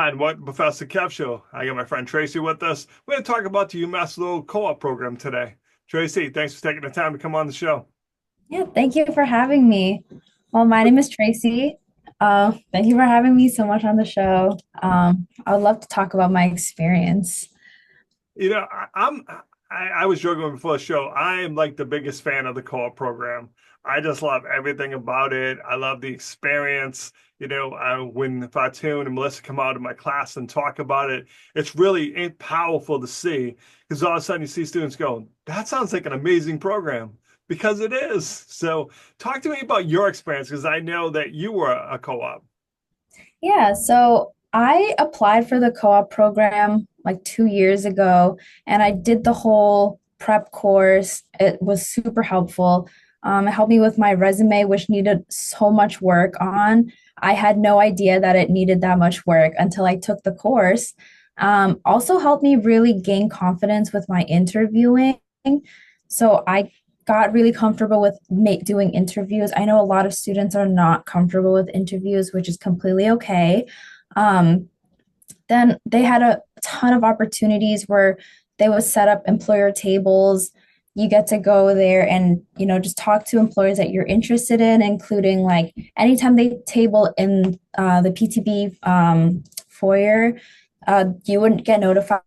Hi, and welcome to Professor Kev Show. I got my friend Tracy with us. We're going to talk about the UMass Lowell co-op program today. Tracy, thanks for taking the time to come on the show. Yeah, thank you for having me. Well, my name is Tracy. Thank you for having me so much on the show. I would love to talk about my experience. You know, I was joking before the show. I am like the biggest fan of the co-op program. I just love everything about it. I love the experience. When Fatoon and Melissa come out of my class and talk about it, it's really powerful to see because all of a sudden you see students go, "That sounds like an amazing program." Because it is. So, talk to me about your experience because I know that you were a co-op. Yeah, so I applied for the co-op program like 2 years ago, and I did the whole prep course. It was super helpful. It helped me with my resume, which needed so much work on. I had no idea that it needed that much work until I took the course. Also helped me really gain confidence with my interviewing. So I got really comfortable with doing interviews. I know a lot of students are not comfortable with interviews, which is completely okay. Um, then they had a ton of opportunities where they would set up employer tables. You get to go there and just talk to employers that you're interested in, including like anytime they table in the PTB foyer, you wouldn't get notified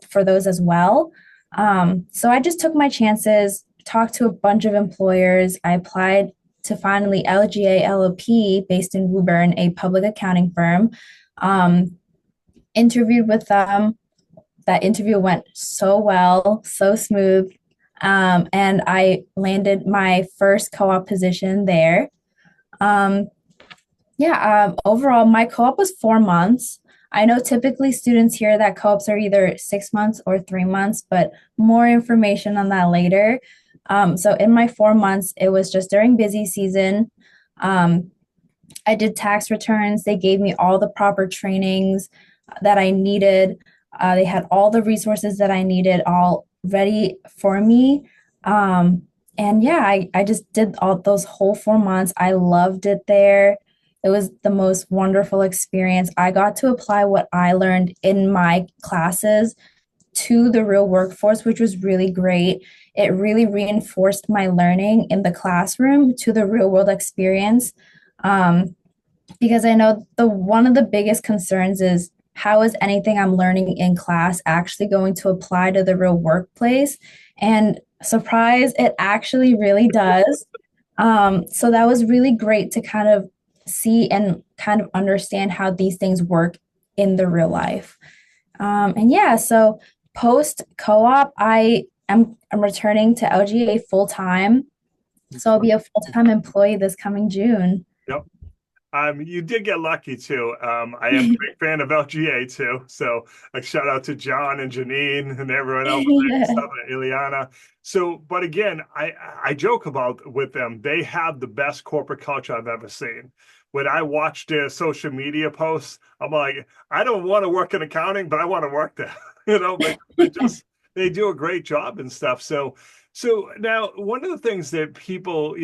for those as well. So I just took my chances, talked to a bunch of employers. I applied to finally LGA LLP based in Woburn, a public accounting firm. Um, Interviewed with them. That interview went so well, so smooth. And I landed my first co op position there. Um, Overall, my co op was 4 months. I know typically students hear that co ops are either 6 months or 3 months, but more information on that later. So in my 4 months, it was just during busy season. Um, I did tax returns. They gave me all the proper trainings that I needed. They had all the resources that I needed all ready for me. Um, and yeah, I just did all those whole 4 months. I loved it there. It was the most wonderful experience. I got to apply what I learned in my classes to the real workforce, which was really great. It really reinforced my learning in the classroom to the real world experience. Um, because I know the one of the biggest concerns is how is anything I'm learning in class actually going to apply to the real workplace? And surprise, it actually really does. So that was really great to kind of see and kind of understand how these things work in the real life. And yeah, so post co-op, I'm returning to LGA full time. So I'll be a full-time employee this coming June. Yep. You did get lucky too. I am a big fan of LGA too. So, like, shout out to John and Janine and everyone else, Yeah. stuff, and Ileana. So, but again, I joke about with them. They have the best corporate culture I've ever seen. When I watch their social media posts, I'm like, I don't want to work in accounting, but I want to work there. But they do a great job and stuff. So now one of the things that people,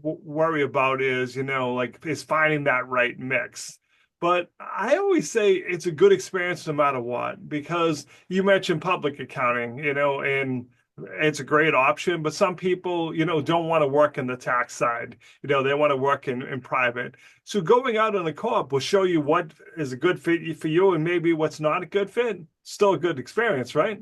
worry about is, like is finding that right mix. But I always say it's a good experience no matter what, because you mentioned public accounting, and it's a great option, but some people, don't want to work in the tax side. They want to work in private. So going out on a co-op will show you what is a good fit for you and maybe what's not a good fit. Still a good experience, right?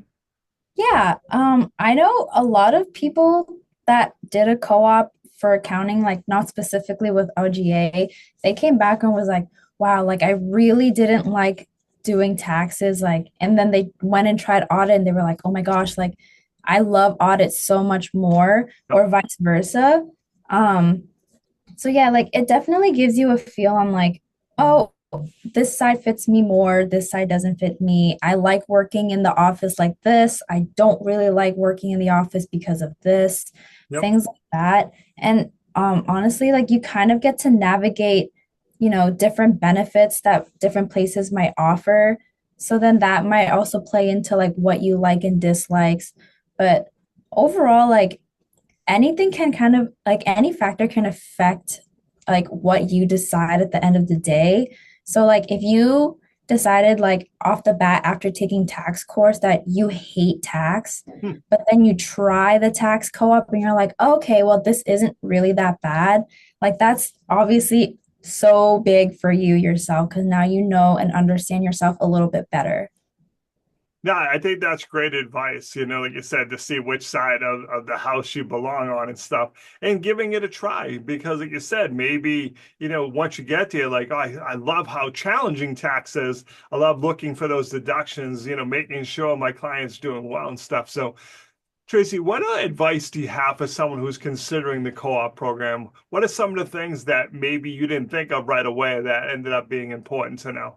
Yeah, I know a lot of people that did a co-op for accounting, like not specifically with OGA. They came back and was like, wow, like I really didn't like doing taxes. Like, and then they went and tried audit and they were like, oh my gosh, like I love audit so much more, or vice versa. Um, so yeah, like it definitely gives you a feel on like, oh, this side fits me more, this side doesn't fit me. I like working in the office like this. I don't really like working in the office because of this, Yep. things like that. And honestly, like you kind of get to navigate, different benefits that different places might offer. So then that might also play into like what you like and dislikes. But overall, like anything can kind of like any factor can affect like what you decide at the end of the day. So like if you decided like off the bat after taking tax course that you hate tax, Hmm. but then you try the tax co-op and you're like, okay, well, this isn't really that bad. Like that's obviously so big for you yourself because now you know and understand yourself a little bit better. No, I think that's great advice, like you said, to see which side of the house you belong on and stuff, and giving it a try. Because, like you said, maybe, once you get there, like, oh, I love how challenging tax is. I love looking for those deductions, making sure my client's doing well and stuff. So, Tracy, what advice do you have for someone who's considering the co-op program? What are some of the things that maybe you didn't think of right away that ended up being important to know?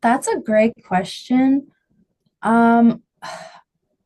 That's a great question. Um,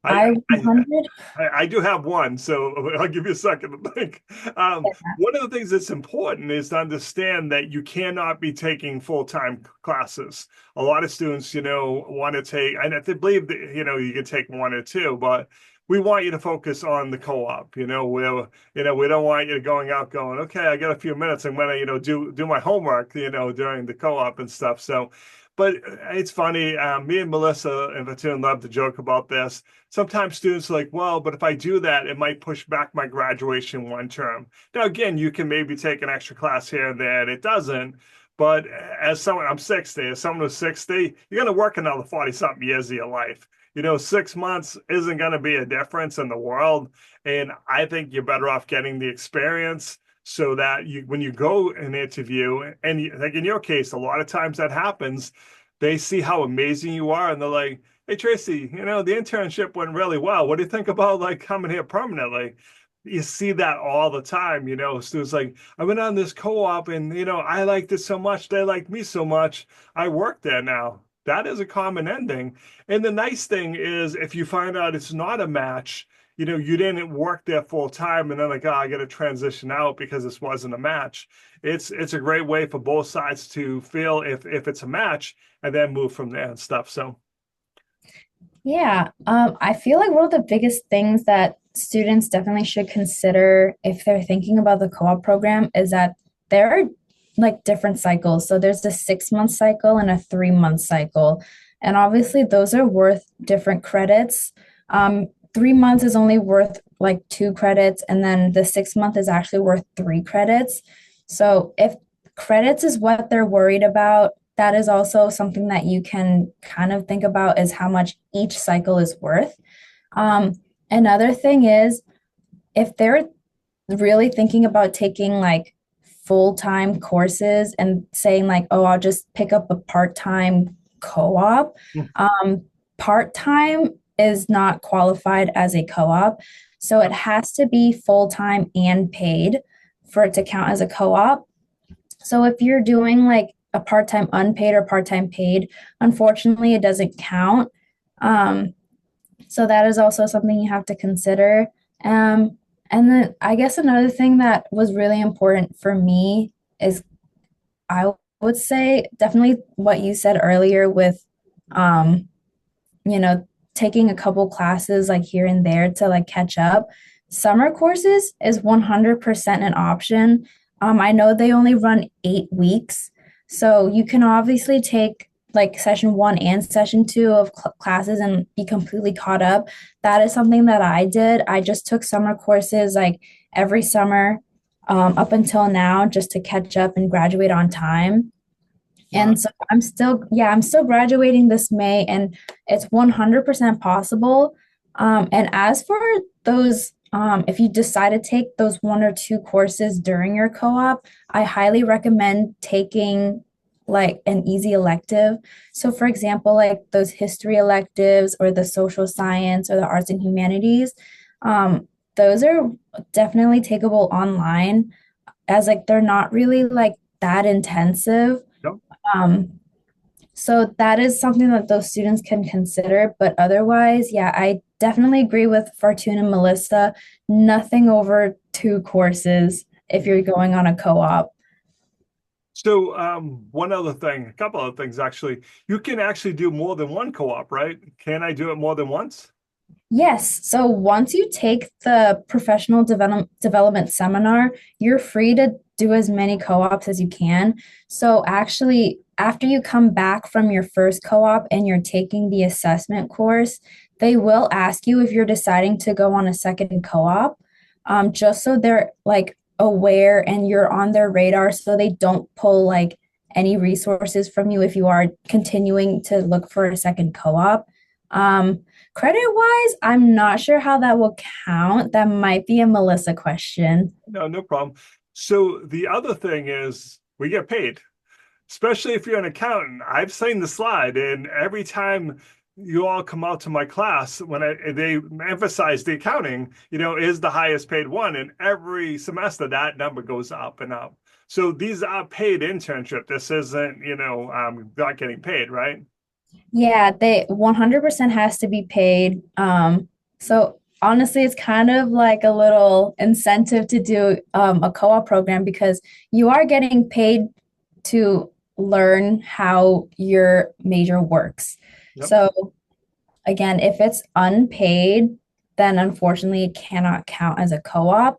I, I I 100, I do have one, so I'll give you a second to think. One of the things that's important is to understand that you cannot be taking full-time classes. A lot of students, want to take, and if they believe that, you can take one or two, but we want you to focus on the co-op, where, we don't want you going out going, okay, I got a few minutes. I'm gonna, do my homework, during the co-op and stuff. So, but it's funny. Me and Melissa and Fatun love to joke about this. Sometimes students are like, well, but if I do that, it might push back my graduation one term. Now, again, you can maybe take an extra class here and there, and it doesn't. But as someone, I'm 60, as someone who's 60, you're going to work another 40 something years of your life. 6 months isn't going to be a difference in the world. And I think you're better off getting the experience so that when you go an interview, and like in your case, a lot of times that happens, they see how amazing you are and they're like, hey Tracy, the internship went really well. What do you think about like coming here permanently? You see that all the time, students like, I went on this co-op and I liked it so much, they liked me so much, I work there now. That is a common ending. And the nice thing is if you find out it's not a match, you didn't work there full time and then like, oh, I got to transition out because this wasn't a match. It's a great way for both sides to feel if it's a match and then move from there and stuff. So yeah, I feel like one of the biggest things that students definitely should consider if they're thinking about the co-op program is that there are like different cycles. So there's a 6 month cycle and a 3 month cycle. And obviously those are worth different credits. 3 months is only worth like 2 credits, and then the 6 month is actually worth 3 credits. So if credits is what they're worried about, that is also something that you can kind of think about is how much each cycle is worth. Um, Another thing is if they're really thinking about taking like full-time courses and saying like, oh, I'll just pick up a part-time co-op. Um, Part-time is not qualified as a co-op, so it has to be full-time and paid for it to count as a co-op. So if you're doing like a part-time unpaid or part-time paid, unfortunately, it doesn't count. Um, so that is also something you have to consider. Um, and then I guess another thing that was really important for me is I would say definitely what you said earlier with, um, you know, taking a couple classes like here and there to like catch up. Summer courses is 100% an option. I know they only run 8 weeks, so you can obviously take like session one and session two of classes and be completely caught up. That is something that I did. I just took summer courses like every summer up until now just to catch up and graduate on time. uh, And so I'm still graduating this May, and it's 100% possible. And as for those, if you decide to take those 1 or 2 courses during your co-op, I highly recommend taking like an easy elective. So, for example, like those history electives or the social science or the arts and humanities, those are definitely takeable online as like they're not really like that intensive. no. um, so that is something that those students can consider. But otherwise, yeah, I definitely agree with Fortune and Melissa. Nothing over 2 courses if you're going on a co-op. So one other thing, a couple of things actually. You can actually do more than one co-op, right? Can I do it more than once? Yes. So once you take the professional development seminar, you're free to do as many co-ops as you can. So actually, after you come back from your first co-op and you're taking the assessment course, they will ask you if you're deciding to go on a second co-op, just so they're like aware and you're on their radar so they don't pull like any resources from you if you are continuing to look for a second co-op. Credit wise, I'm not sure how that will count. That might be a Melissa question. No, no problem. So the other thing is we get paid, especially if you're an accountant. I've seen the slide, and every time you all come out to my class, when they emphasize the accounting, is the highest paid one, and every semester that number goes up and up. So these are paid internship. This isn't, not getting paid, right? Yeah, they 100% has to be paid. So honestly, it's kind of like a little incentive to do a co-op program because you are getting paid to learn how your major works. Yep. So again, if it's unpaid, then unfortunately it cannot count as a co-op.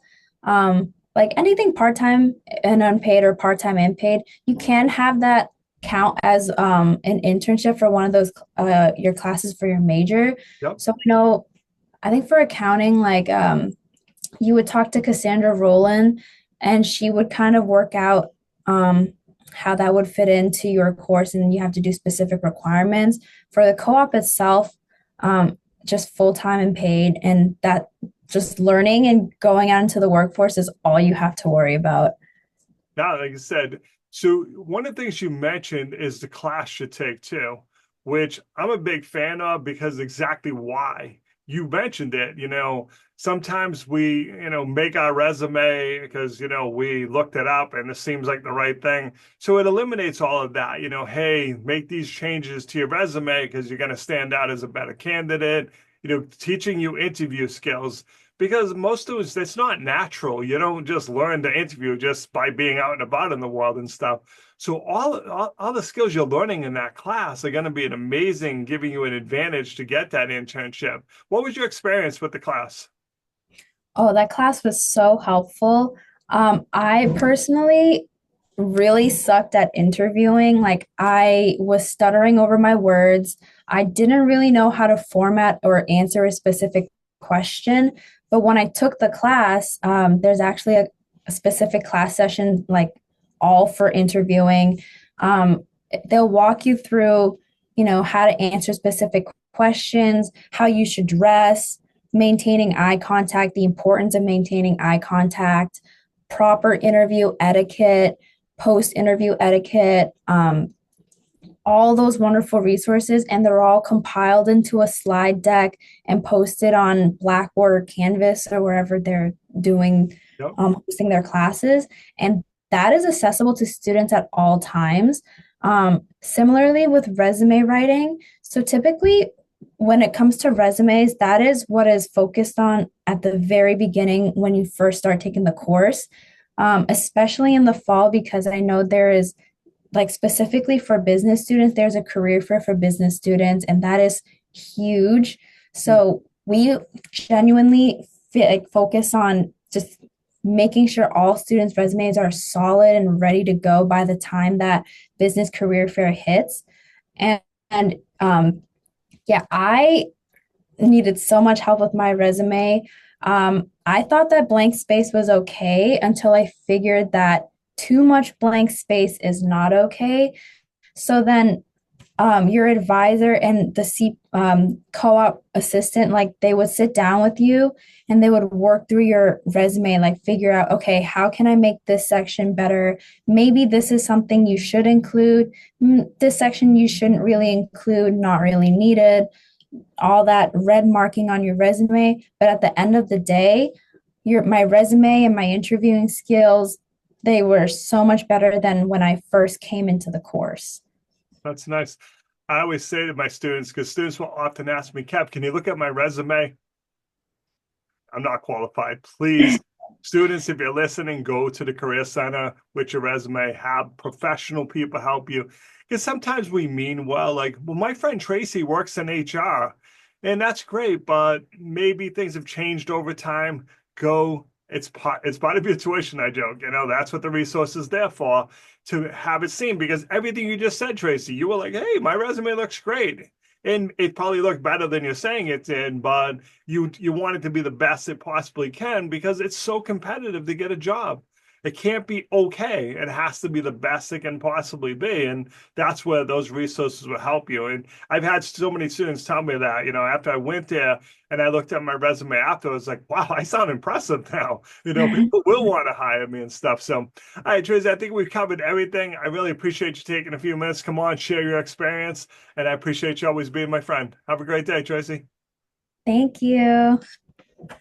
Like anything part-time and unpaid or part-time and paid, you can have that count as an internship for one of those your classes for your major. Yep. So I think for accounting, like you would talk to Cassandra Rowland and she would kind of work out how that would fit into your course and you have to do specific requirements. For the co-op itself, just full-time and paid, and that just learning and going out into the workforce is all you have to worry about. Now, like I said, so one of the things you mentioned is the class you take too, which I'm a big fan of because exactly why. You mentioned it, sometimes we, make our resume because, we looked it up and it seems like the right thing. So it eliminates all of that, hey, make these changes to your resume because you're going to stand out as a better candidate, teaching you interview skills because most students, it's not natural. You don't just learn to interview just by being out and about in the world and stuff. So all the skills you're learning in that class are going to be an amazing, giving you an advantage to get that internship. What was your experience with the class? Oh, that class was so helpful. I personally really sucked at interviewing. Like I was stuttering over my words. I didn't really know how to format or answer a specific question. But when I took the class, there's actually a specific class session like all for interviewing. Um, they'll walk you through, how to answer specific questions, how you should dress, maintaining eye contact, the importance of maintaining eye contact, proper interview etiquette, post interview etiquette, all those wonderful resources. And they're all compiled into a slide deck and posted on Blackboard or Canvas or wherever they're doing, Yep. hosting their classes. And that is accessible to students at all times. Similarly with resume writing. So typically, when it comes to resumes, that is what is focused on at the very beginning when you first start taking the course, especially in the fall, because I know there is, like, specifically for business students, there's a career fair for business students, and that is huge. So we genuinely focus on just making sure all students' resumes are solid and ready to go by the time that business career fair hits. And yeah, I needed so much help with my resume. I thought that blank space was okay until I figured that too much blank space is not okay. So then your advisor and the co-op assistant, like they would sit down with you and they would work through your resume, like figure out, okay, how can I make this section better? Maybe this is something you should include. This section you shouldn't really include, not really needed, all that red marking on your resume. But at the end of the day, my resume and my interviewing skills, they were so much better than when I first came into the course. That's nice. I always say to my students, because students will often ask me, Kev, can you look at my resume? I'm not qualified. Please, students, if you're listening, go to the Career Center with your resume, have professional people help you. Because sometimes we mean well, like, well, my friend Tracy works in HR, and that's great, but maybe things have changed over time. Go it's part of your tuition, I joke. That's what the resource is there for, to have it seen. Because everything you just said, Tracy, you were like, hey, my resume looks great. And it probably looked better than you're saying it did, but you want it to be the best it possibly can because it's so competitive to get a job. It can't be okay. It has to be the best it can possibly be. And that's where those resources will help you. And I've had so many students tell me that, after I went there and I looked at my resume after, I was like, wow, I sound impressive now. People will want to hire me and stuff. So, all right, Tracy, I think we've covered everything. I really appreciate you taking a few minutes. Come on, share your experience. And I appreciate you always being my friend. Have a great day, Tracy. Thank you.